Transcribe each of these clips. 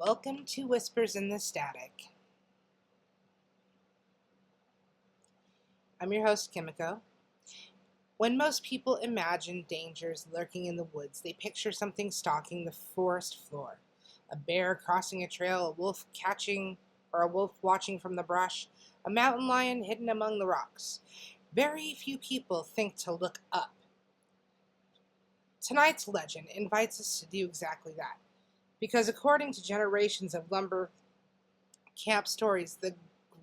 Welcome to Whispers in the Static. I'm your host, Kimiko. When most people imagine dangers lurking in the woods, they picture something stalking the forest floor. A bear crossing a trail, a wolf watching from the brush, a mountain lion hidden among the rocks. Very few people think to look up. Tonight's legend invites us to do exactly that. Because according to generations of lumber camp stories, the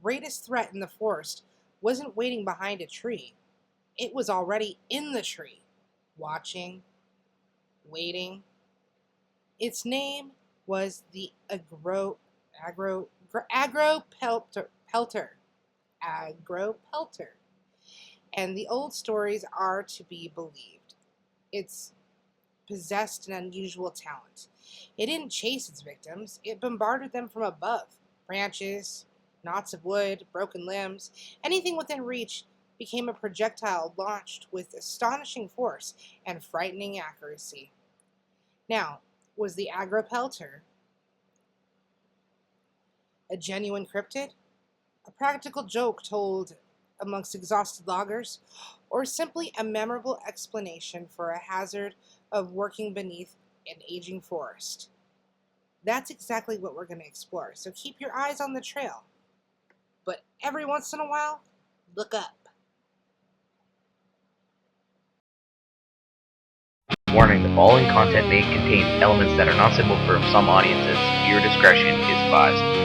greatest threat in the forest wasn't waiting behind a tree. It was already in the tree, watching, waiting. Its name was the Agropelter. And the old stories are to be believed. It's possessed an unusual talent. It didn't chase its victims, it bombarded them from above. Branches, knots of wood, broken limbs, anything within reach became a projectile launched with astonishing force and frightening accuracy. Now, was the Agropelter a genuine cryptid? A practical joke told amongst exhausted loggers? Or simply a memorable explanation for a hazard of working beneath an aging forest? That's exactly what we're going to explore, so keep your eyes on the trail. But every once in a while, look up. Warning, the following content may contain elements that are not suitable for some audiences. Viewer discretion is advised.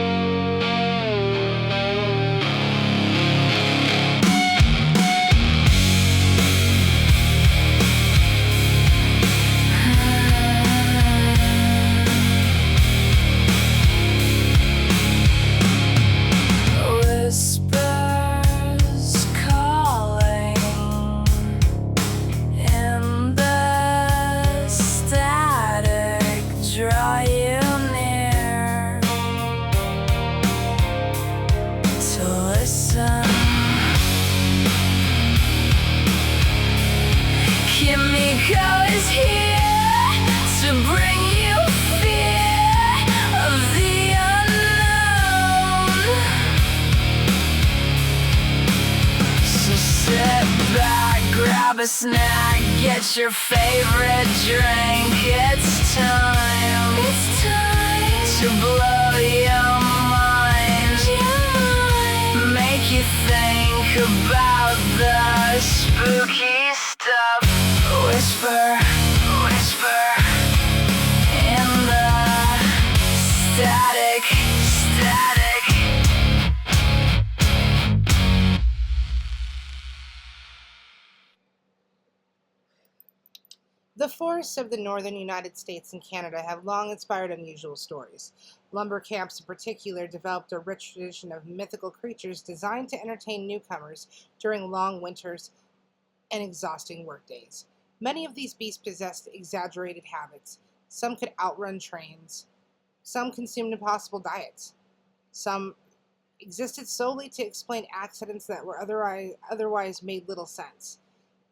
Kimiko is here to bring you fear of the unknown. So sit back, grab a snack, get your favorite drink. It's time to blow your mind. Make you think about the spooky stuff. Whisper in the static. The forests of the northern United States and Canada have long inspired unusual stories. Lumber camps in particular developed a rich tradition of mythical creatures designed to entertain newcomers during long winters and exhausting workdays. Many of these beasts possessed exaggerated habits. Some could outrun trains. Some consumed impossible diets. Some existed solely to explain accidents that were otherwise made little sense.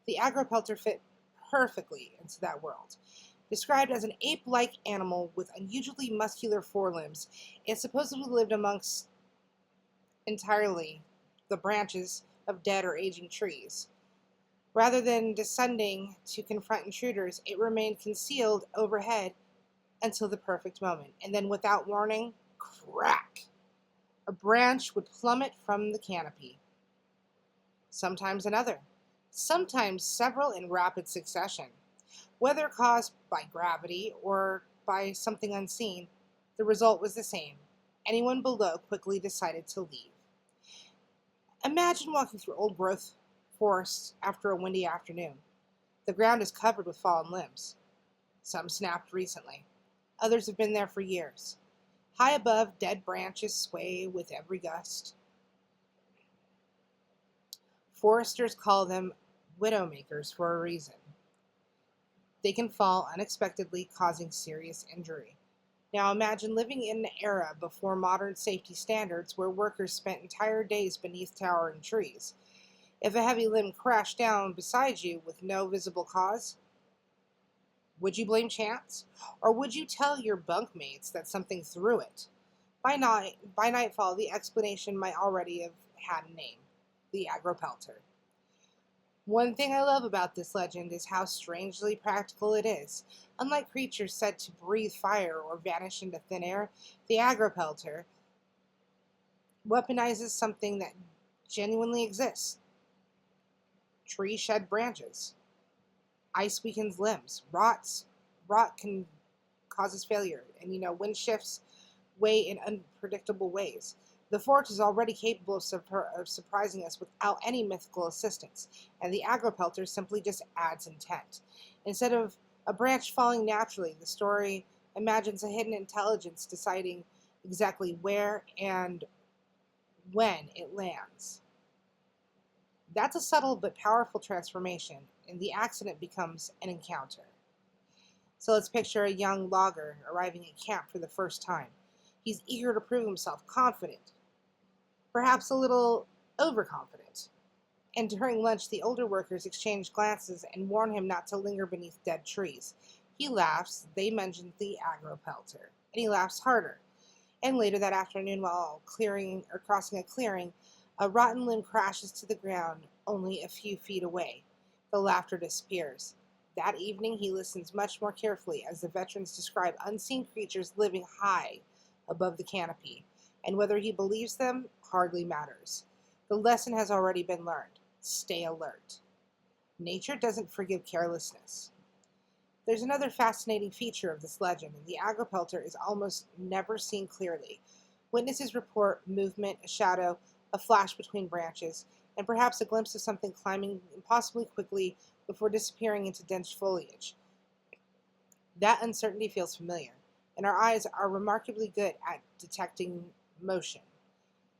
The Agropelter fit perfectly into that world. Described as an ape-like animal with unusually muscular forelimbs, it supposedly lived amongst entirely the branches of dead or aging trees. Rather than descending to confront intruders, it remained concealed overhead until the perfect moment, and then without warning, crack! A branch would plummet from the canopy. Sometimes another. Sometimes several in rapid succession. Whether caused by gravity or by something unseen, the result was the same. Anyone below quickly decided to leave. Imagine walking through old-growth forests after a windy afternoon. The ground is covered with fallen limbs. Some snapped recently. Others have been there for years. High above, dead branches sway with every gust. Foresters call them widowmakers for a reason. They can fall unexpectedly, causing serious injury. Now imagine living in an era before modern safety standards where workers spent entire days beneath towering trees. If a heavy limb crashed down beside you with no visible cause, Would you blame chance? Or would you tell your bunkmates that something threw it? By nightfall, the explanation might already have had a name: the Agropelter. One thing I love about this legend is how strangely practical it is. Unlike creatures said to breathe fire or vanish into thin air, the Agropelter weaponizes something that genuinely exists. Trees shed branches. Ice weakens limbs. Rot can causes failure. And wind shifts way in unpredictable ways. The fort is already capable of surprising us without any mythical assistance, and the Agropelter simply just adds intent. Instead of a branch falling naturally, the story imagines a hidden intelligence deciding exactly where and when it lands. That's a subtle but powerful transformation, and the accident becomes an encounter. So let's picture a young logger arriving at camp for the first time. He's eager to prove himself, confident, perhaps a little overconfident. And during lunch, the older workers exchange glances and warn him not to linger beneath dead trees. He laughs. They mention the Agropelter, and he laughs harder. And later that afternoon, while crossing a clearing, a rotten limb crashes to the ground only a few feet away. The laughter disappears. That evening, he listens much more carefully as the veterans describe unseen creatures living high above the canopy, and whether he believes them hardly matters. The lesson has already been learned. Stay alert. Nature doesn't forgive carelessness. There's another fascinating feature of this legend, and the Agropelter is almost never seen clearly. Witnesses report movement, a shadow, a flash between branches, and perhaps a glimpse of something climbing impossibly quickly before disappearing into dense foliage. That uncertainty feels familiar, and our eyes are remarkably good at detecting motion.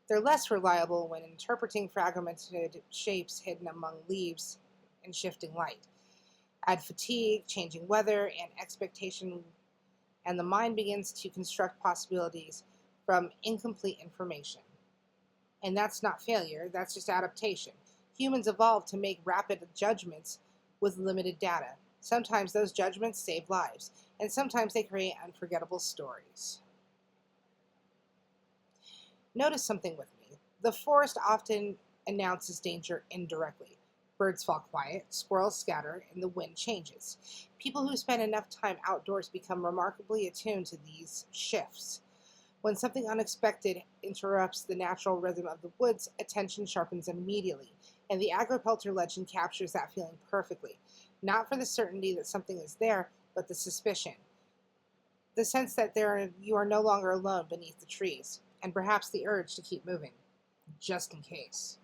They're less reliable when interpreting fragmented shapes hidden among leaves and shifting light. Add fatigue, changing weather, and expectation, and the mind begins to construct possibilities from incomplete information. And that's not failure, that's just adaptation. Humans evolved to make rapid judgments with limited data. Sometimes those judgments save lives, and sometimes they create unforgettable stories. Notice something with me. The forest often announces danger indirectly. Birds fall quiet, squirrels scatter, and the wind changes. People who spend enough time outdoors become remarkably attuned to these shifts. When something unexpected interrupts the natural rhythm of the woods, attention sharpens immediately, and the Agropelter legend captures that feeling perfectly. Not for the certainty that something is there, but the suspicion. The sense that you are no longer alone beneath the trees, and perhaps the urge to keep moving, just in case.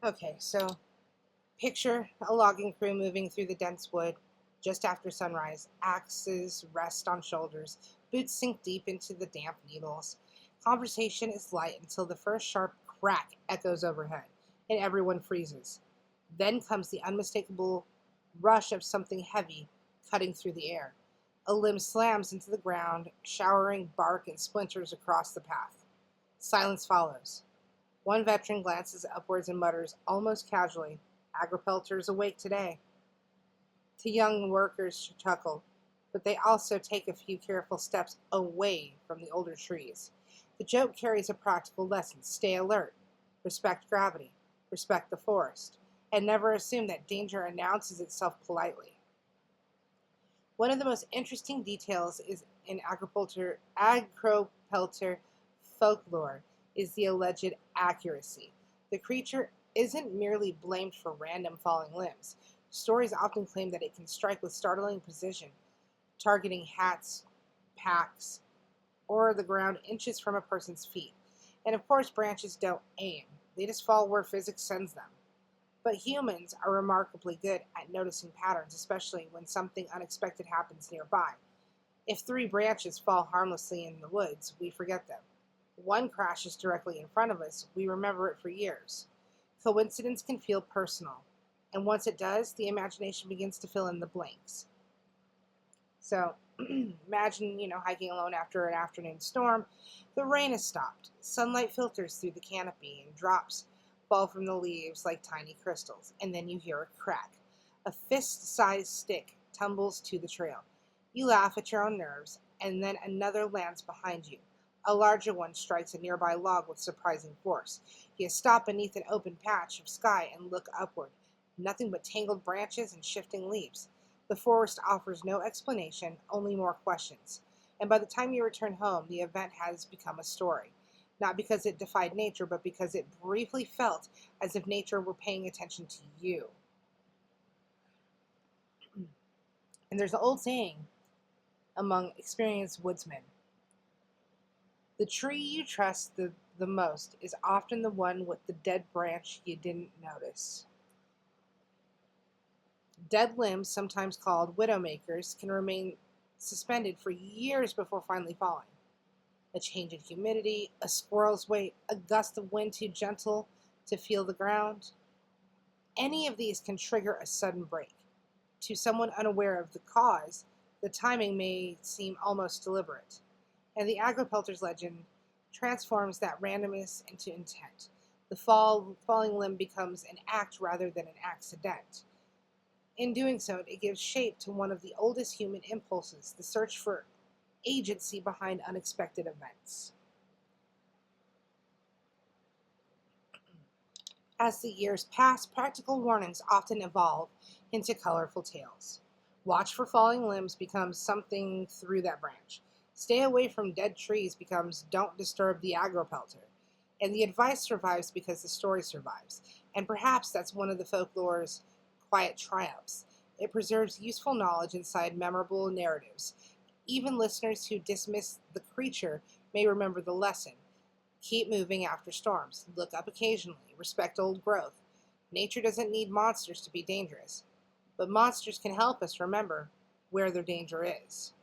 Okay, so picture a logging crew moving through the dense wood just after sunrise. Axes rest on shoulders, boots sink deep into the damp needles. Conversation is light until the first sharp crack echoes overhead, and everyone freezes. Then comes the unmistakable rush of something heavy cutting through the air. A limb slams into the ground, showering bark and splinters across the path. Silence follows. One veteran glances upwards and mutters, almost casually, "Agropelter's awake today." The young workers chuckle, but they also take a few careful steps away from the older trees. The joke carries a practical lesson: stay alert, respect gravity, respect the forest, and never assume that danger announces itself politely. One of the most interesting details is in Agropelter folklore is the alleged accuracy. The creature isn't merely blamed for random falling limbs. Stories often claim that it can strike with startling precision, targeting hats, packs, or the ground inches from a person's feet. And of course, branches don't aim. They just fall where physics sends them. But humans are remarkably good at noticing patterns, especially when something unexpected happens nearby. If 3 branches fall harmlessly in the woods, we forget them. One crashes directly in front of us, we remember it for years. Coincidence can feel personal, and once it does, the imagination begins to fill in the blanks. So, imagine, hiking alone after an afternoon storm. The rain has stopped. Sunlight filters through the canopy and drops fall from the leaves like tiny crystals, and then you hear a crack. A fist-sized stick tumbles to the trail. You laugh at your own nerves, and then another lands behind you. A larger one strikes a nearby log with surprising force. You stop beneath an open patch of sky and look upward. Nothing but tangled branches and shifting leaves. The forest offers no explanation, only more questions. And by the time you return home, the event has become a story. Not because it defied nature, but because it briefly felt as if nature were paying attention to you. And there's an old saying among experienced woodsmen: the tree you trust the most is often the one with the dead branch you didn't notice. Dead limbs, sometimes called widowmakers, can remain suspended for years before finally falling. A change in humidity, a squirrel's weight, a gust of wind too gentle to feel the ground. Any of these can trigger a sudden break. To someone unaware of the cause, the timing may seem almost deliberate. And the Agropelter's legend transforms that randomness into intent. The falling limb becomes an act rather than an accident. In doing so, it gives shape to one of the oldest human impulses, the search for agency behind unexpected events. As the years pass, practical warnings often evolve into colorful tales. Watch for falling limbs becomes something through that branch. Stay away from dead trees becomes don't disturb the Agropelter. And the advice survives because the story survives. And perhaps that's one of the folklore's quiet triumphs. It preserves useful knowledge inside memorable narratives. Even listeners who dismiss the creature may remember the lesson. Keep moving after storms. Look up occasionally. Respect old growth. Nature doesn't need monsters to be dangerous, but monsters can help us remember where their danger is.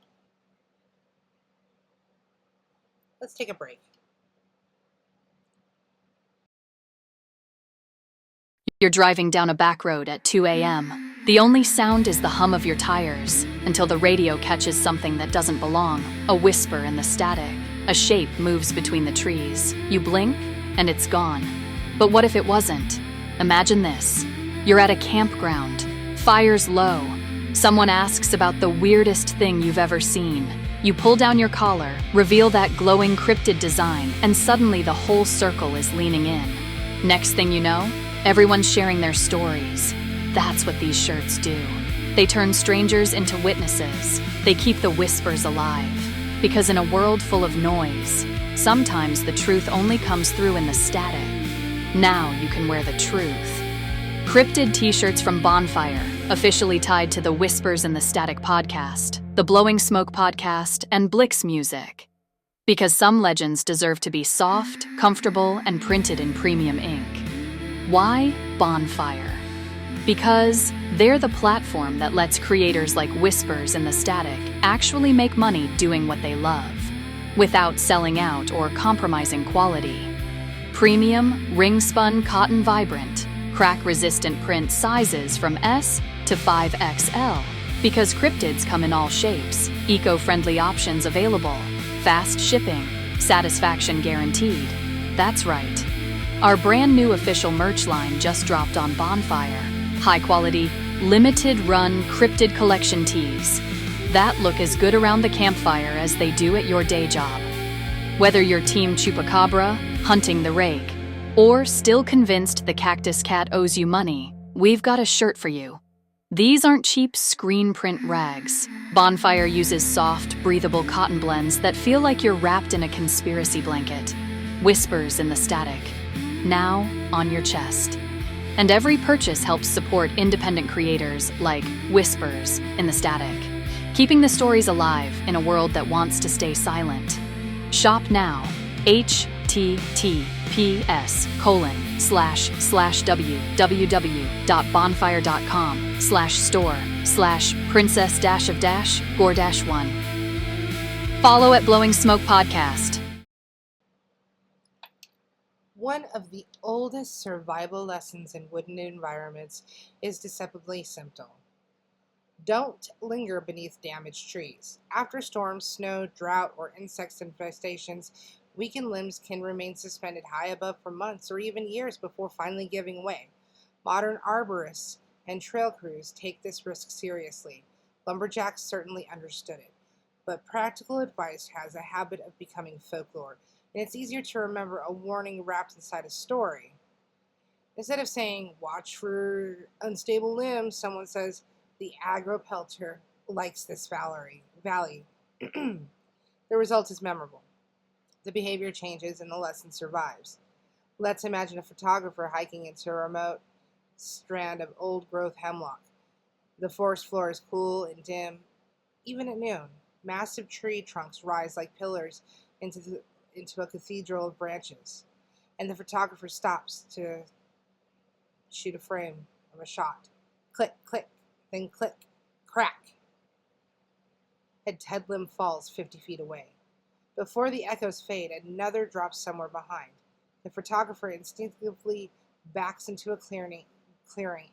Let's take a break. You're driving down a back road at 2 a.m. The only sound is the hum of your tires, until the radio catches something that doesn't belong, a whisper in the static. A shape moves between the trees. You blink, and it's gone. But what if it wasn't? Imagine this. You're at a campground. Fire's low. Someone asks about the weirdest thing you've ever seen. You pull down your collar, reveal that glowing cryptid design, and suddenly the whole circle is leaning in. Next thing you know, everyone's sharing their stories. That's what these shirts do. They turn strangers into witnesses. They keep the whispers alive. Because in a world full of noise, sometimes the truth only comes through in the static. Now you can wear the truth. Cryptid t-shirts from Bonfire, officially tied to the Whispers in the Static podcast, the Blowing Smoke podcast, and Blix music. Because some legends deserve to be soft, comfortable, and printed in premium ink. Why Bonfire? Because they're the platform that lets creators like Whispers in the Static actually make money doing what they love, without selling out or compromising quality. Premium, ring-spun cotton vibrant, crack-resistant print sizes from S to 5XL, because cryptids come in all shapes, eco-friendly options available, fast shipping, satisfaction guaranteed. That's right. Our brand new official merch line just dropped on Bonfire. High-quality, limited-run cryptid collection tees that look as good around the campfire as they do at your day job. Whether you're Team Chupacabra, hunting the rake, or still convinced the cactus cat owes you money, we've got a shirt for you. These aren't cheap screen print rags. Bonfire uses soft, breathable cotton blends that feel like you're wrapped in a conspiracy blanket. Whispers in the Static, now on your chest. And every purchase helps support independent creators like Whispers in the Static, keeping the stories alive in a world that wants to stay silent. Shop now. https://www.bonfire.com/store/princess-of-gore-1. Follow at Blowing Smoke Podcast. One of the oldest survival lessons in wooden environments is deceptively simple. Don't linger beneath damaged trees. After storms, snow, drought, or insect infestations, Weakened limbs can remain suspended high above for months or even years before finally giving way. Modern arborists and trail crews take this risk seriously. Lumberjacks certainly understood it. But practical advice has a habit of becoming folklore, and it's easier to remember a warning wrapped inside a story. Instead of saying, watch for unstable limbs, someone says, the Agropelter likes this valley. The result is memorable. The behavior changes and the lesson survives. Let's imagine a photographer hiking into a remote strand of old-growth hemlock. The forest floor is cool and dim, even at noon. Massive tree trunks rise like pillars into a cathedral of branches, and the photographer stops to shoot a frame of a shot. Click, click, then click, crack. A dead limb falls 50 feet away. Before the echoes fade, another drops somewhere behind. The photographer instinctively backs into a clearing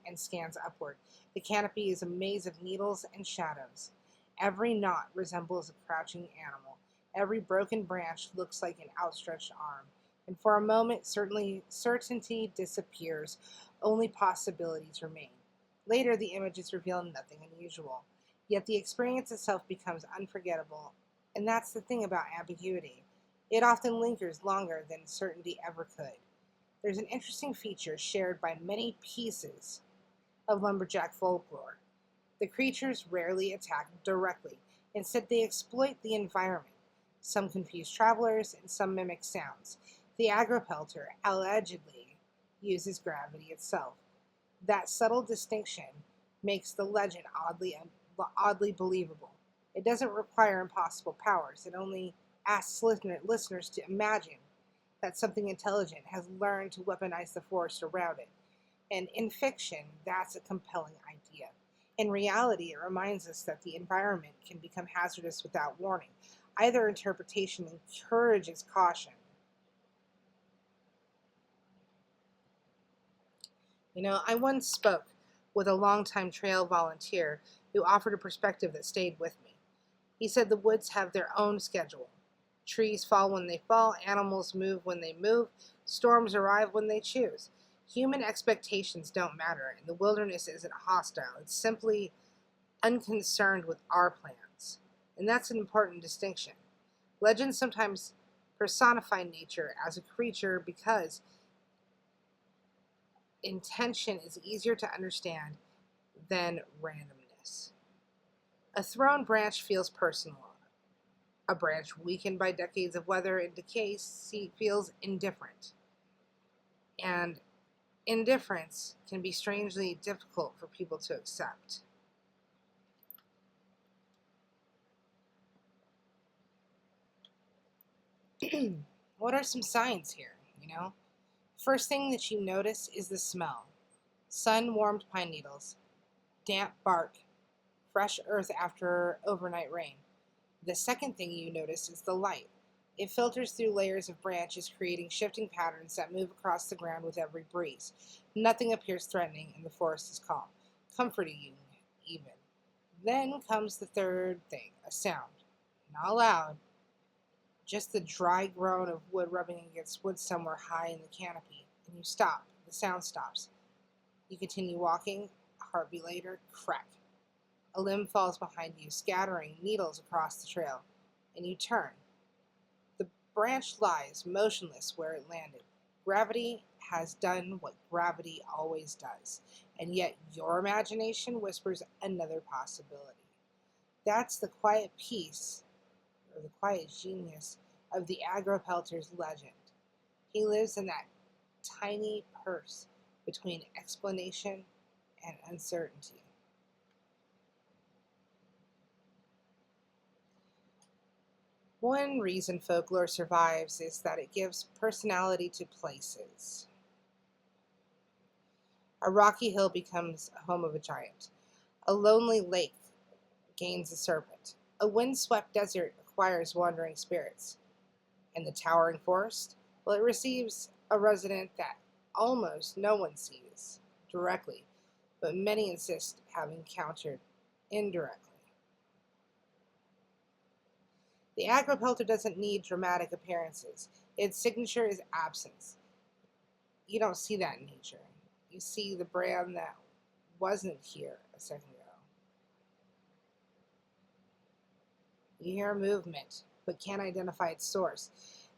and scans upward. The canopy is a maze of needles and shadows. Every knot resembles a crouching animal. Every broken branch looks like an outstretched arm. And for a moment, certainty disappears. Only possibilities remain. Later, the images reveal nothing unusual. Yet the experience itself becomes unforgettable. And that's the thing about ambiguity. It often lingers longer than certainty ever could. There's an interesting feature shared by many pieces of lumberjack folklore. The creatures rarely attack directly. Instead, they exploit the environment. Some confuse travelers, and some mimic sounds. The Agropelter allegedly uses gravity itself. That subtle distinction makes the legend oddly believable. It doesn't require impossible powers. It only asks listeners to imagine that something intelligent has learned to weaponize the forest around it. And in fiction, that's a compelling idea. In reality, it reminds us that the environment can become hazardous without warning. Either interpretation encourages caution. I once spoke with a longtime trail volunteer who offered a perspective that stayed with me. He said the woods have their own schedule. Trees fall when they fall, animals move when they move, storms arrive when they choose. Human expectations don't matter, and the wilderness isn't hostile. It's simply unconcerned with our plans. And that's an important distinction. Legends sometimes personify nature as a creature because intention is easier to understand than randomness. A thrown branch feels personal. A branch weakened by decades of weather and decay feels indifferent. And indifference can be strangely difficult for people to accept. What are some signs here, First thing that you notice is the smell. Sun-warmed pine needles, damp bark, fresh earth after overnight rain. The second thing you notice is the light. It filters through layers of branches, creating shifting patterns that move across the ground with every breeze. Nothing appears threatening, and the forest is calm, comforting even. Then comes the third thing, a sound. Not loud, just the dry groan of wood rubbing against wood somewhere high in the canopy. And you stop. The sound stops. You continue walking. A heartbeat later, crack. A limb falls behind you, scattering needles across the trail. And you turn. The branch lies motionless where it landed. Gravity has done what gravity always does. And yet your imagination whispers another possibility. That's the quiet peace, or the quiet genius of the Agropelter's legend. He lives in that tiny purse between explanation and uncertainty. One reason folklore survives is that it gives personality to places. A rocky hill becomes a home of a giant. A lonely lake gains a serpent. A windswept desert acquires wandering spirits. And the towering forest? Well, it receives a resident that almost no one sees directly, but many insist have encountered indirectly. The Agropelter doesn't need dramatic appearances. Its signature is absence. You don't see that in nature. You see the brand that wasn't here a second ago. You hear movement, but can't identify its source.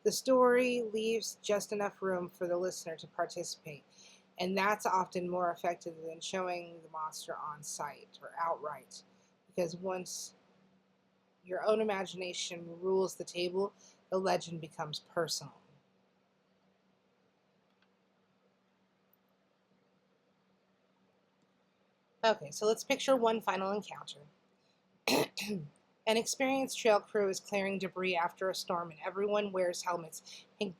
The story leaves just enough room for the listener to participate, and that's often more effective than showing the monster on sight or outright, because once your own imagination rules the table, the legend becomes personal. Okay, so let's picture one final encounter. An experienced trail crew is clearing debris after a storm, and everyone wears helmets and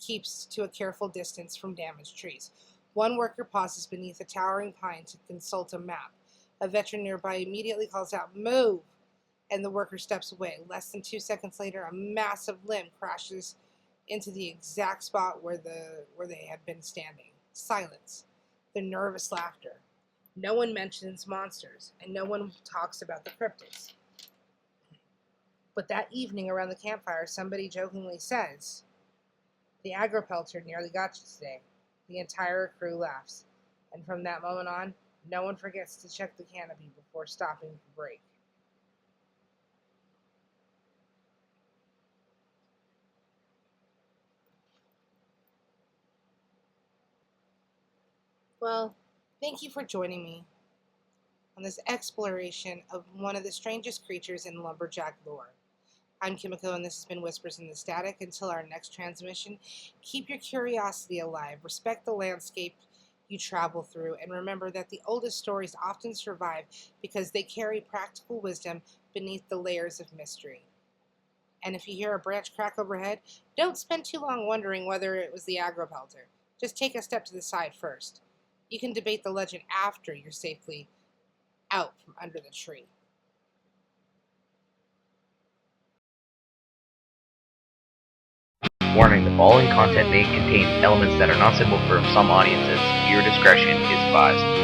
keeps to a careful distance from damaged trees. One worker pauses beneath a towering pine to consult a map. A veteran nearby immediately calls out, "Move!" and the worker steps away. Less than 2 seconds later, a massive limb crashes into the exact spot where they had been standing. Silence. The nervous laughter. No one mentions monsters, and no one talks about the cryptids. But that evening around the campfire, somebody jokingly says, "The Agropelter nearly got you today." The entire crew laughs, and from that moment on, no one forgets to check the canopy before stopping for break. Well, thank you for joining me on this exploration of one of the strangest creatures in lumberjack lore. I'm Kimiko, and this has been Whispers in the Static. Until our next transmission, keep your curiosity alive, respect the landscape you travel through, and remember that the oldest stories often survive because they carry practical wisdom beneath the layers of mystery. And if you hear a branch crack overhead, don't spend too long wondering whether it was the Agropelter. Just take a step to the side first. You can debate the legend after you're safely out from under the tree. Warning, the following content may contain elements that are not suitable for some audiences. Viewer discretion is advised.